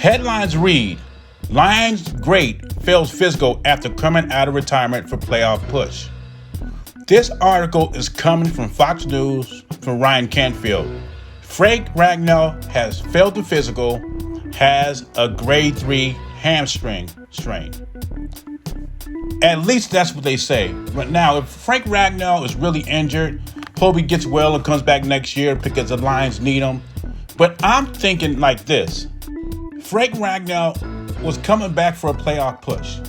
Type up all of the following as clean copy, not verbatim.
Headlines read, Lions great fails physical after coming out of retirement for playoff push. This article is coming from Fox News from Ryan Canfield. Frank Ragnow has failed the physical, has a grade 3 hamstring strain. At least that's what they say. But now, if Frank Ragnow is really injured, hope he gets well and comes back next year because the Lions need him. But I'm thinking like this. Frank Ragnow was coming back for a playoff push.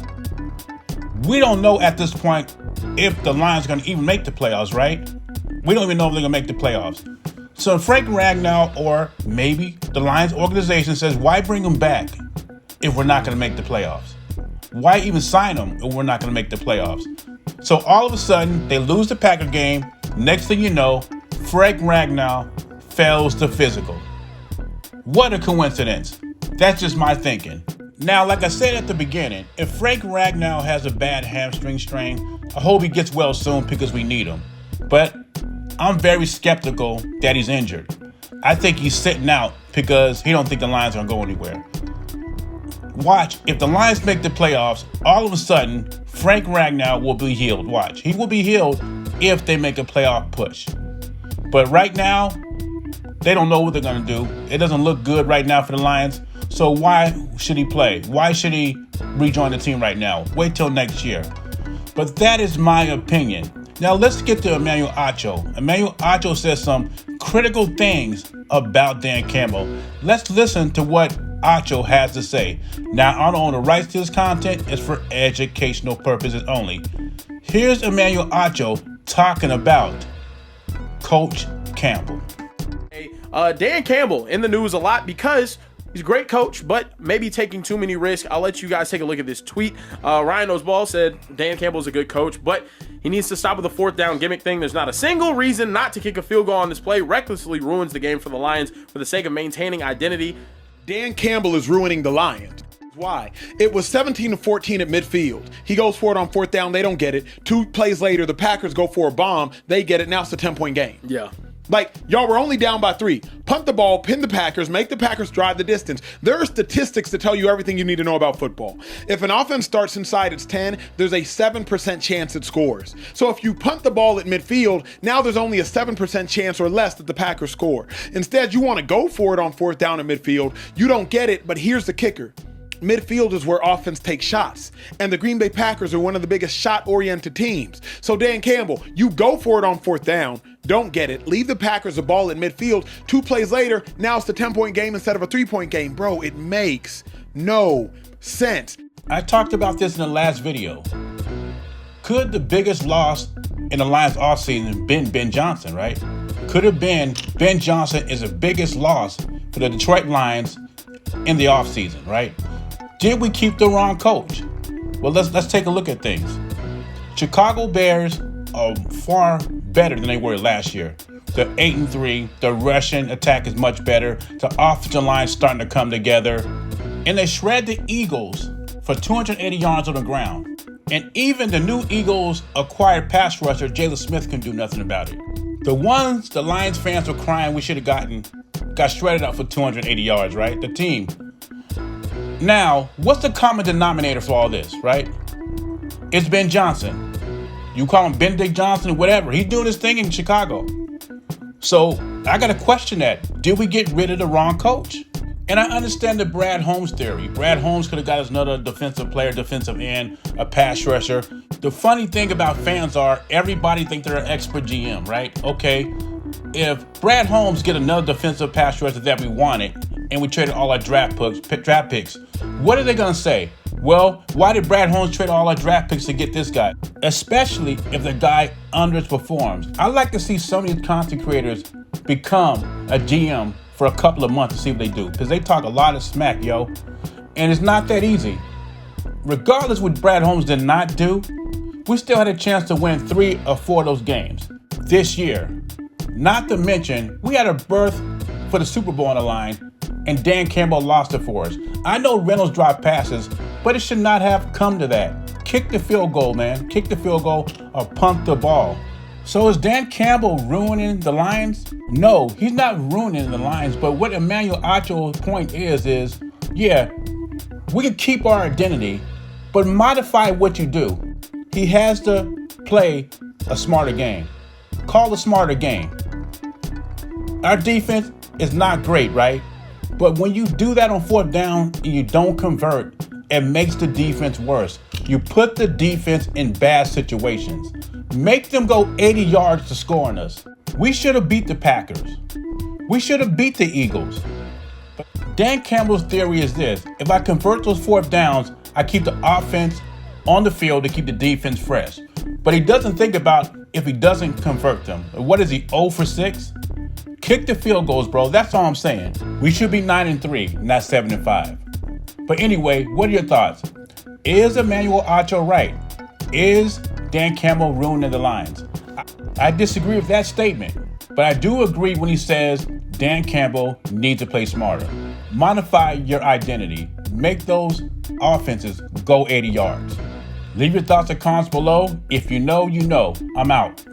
We don't know at this point if the Lions are going to even make the playoffs, right? We don't even know if they're going to make the playoffs. So Frank Ragnow, or maybe the Lions organization, says, why bring him back if we're not going to make the playoffs? Why even sign him if we're not going to make the playoffs? So all of a sudden, they lose the Packer game. Next thing you know, Frank Ragnow fails the physical. What a coincidence. That's just my thinking. Now, like I said at the beginning, if Frank Ragnow has a bad hamstring strain, I hope he gets well soon because we need him. But I'm very skeptical that he's injured. I think he's sitting out because he don't think the Lions are going to go anywhere. Watch, if the Lions make the playoffs, all of a sudden, Frank Ragnow will be healed. Watch, he will be healed if they make a playoff push. But right now, they don't know what they're going to do. It doesn't look good right now for the Lions. So why should he play? Why should he rejoin the team right now? Wait till next year. But that is my opinion. Now let's get to Emmanuel Acho. Emmanuel Acho says some critical things about Dan Campbell. Let's listen to what Acho has to say. Now, I don't own the rights to this content. It's for educational purposes only. Here's Emmanuel Acho talking about Coach Campbell. Dan Campbell in the news a lot because he's a great coach, but maybe taking too many risks. I'll let you guys take a look at this tweet. Ryan Knows Ball said Dan Campbell's a good coach, but he needs to stop with the fourth down gimmick thing. There's not a single reason not to kick a field goal on this play. Recklessly ruins the game for the Lions for the sake of maintaining identity. Dan Campbell is ruining the Lions. Why? It was 17-14 at midfield. He goes for it on fourth down. They don't get it. 2 plays later, the Packers go for a bomb. They get it. Now it's a 10-point game. Yeah. Like, y'all were only down by 3. Punt the ball, pin the Packers, make the Packers drive the distance. There are statistics to tell you everything you need to know about football. If an offense starts inside its 10, there's a 7% chance it scores. So if you punt the ball at midfield, now there's only a 7% chance or less that the Packers score. Instead, you want to go for it on fourth down at midfield. You don't get it, but here's the kicker. Midfield is where offense takes shots, and the Green Bay Packers are one of the biggest shot-oriented teams. So Dan Campbell, you go for it on fourth down, don't get it, leave the Packers a ball at midfield, 2 plays later, now it's a 10-point game instead of a 3-point game. Bro, it makes no sense. I talked about this in the last video. Could the biggest loss in the Lions offseason been Ben Johnson, right? Could have been Ben Johnson is the biggest loss for the Detroit Lions in the offseason, right? Did we keep the wrong coach? Well, let's take a look at things. Chicago Bears are far better than they were last year. They're 8-3. The rushing attack is much better. The offensive line is starting to come together. And they shred the Eagles for 280 yards on the ground. And even the new Eagles acquired pass rusher, Jalen Smith, can do nothing about it. The ones the Lions fans were crying we should have got shredded out for 280 yards, right? The team. Now, what's the common denominator for all this, right? It's Ben Johnson. You call him Benedict Johnson, whatever. He's doing his thing in Chicago. So I got to question that. Did we get rid of the wrong coach? And I understand the Brad Holmes theory. Brad Holmes could have got us another defensive player, defensive end, a pass rusher. The funny thing about fans are everybody think they're an expert GM, right? Okay, if Brad Holmes get another defensive pass rusher that we wanted and we traded all our draft picks, what are they going to say? Well, why did Brad Holmes trade all our draft picks to get this guy? Especially if the guy underperforms. I like to see some of these content creators become a GM for a couple of months to see what they do, because they talk a lot of smack, yo. And it's not that easy. Regardless what Brad Holmes did not do, we still had a chance to win 3 or 4 of those games this year. Not to mention, we had a berth for the Super Bowl on the line, and Dan Campbell lost it for us. I know Reynolds dropped passes, but it should not have come to that. Kick the field goal, man. Kick the field goal or punt the ball. So is Dan Campbell ruining the Lions? No, he's not ruining the Lions, but what Emmanuel Acho's point is Yeah, we can keep our identity, but modify what you do. He has to play a smarter game. Call a smarter game. Our defense is not great, right? But when you do that on fourth down and you don't convert, it makes the defense worse. You put the defense in bad situations. Make them go 80 yards to score on us. We should have beat the Packers. We should have beat the Eagles. But Dan Campbell's theory is this: if I convert those fourth downs, I keep the offense on the field to keep the defense fresh. But he doesn't think about if he doesn't convert them. What is he, 0 for 6? Kick the field goals, bro. That's all I'm saying. We should be 9-3, not 7-5. But anyway, what are your thoughts? Is Emmanuel Acho right? Is Dan Campbell ruining the Lions? I disagree with that statement, but I do agree when he says Dan Campbell needs to play smarter. Modify your identity. Make those offenses go 80 yards. Leave your thoughts and comments below. If you know, you know. I'm out.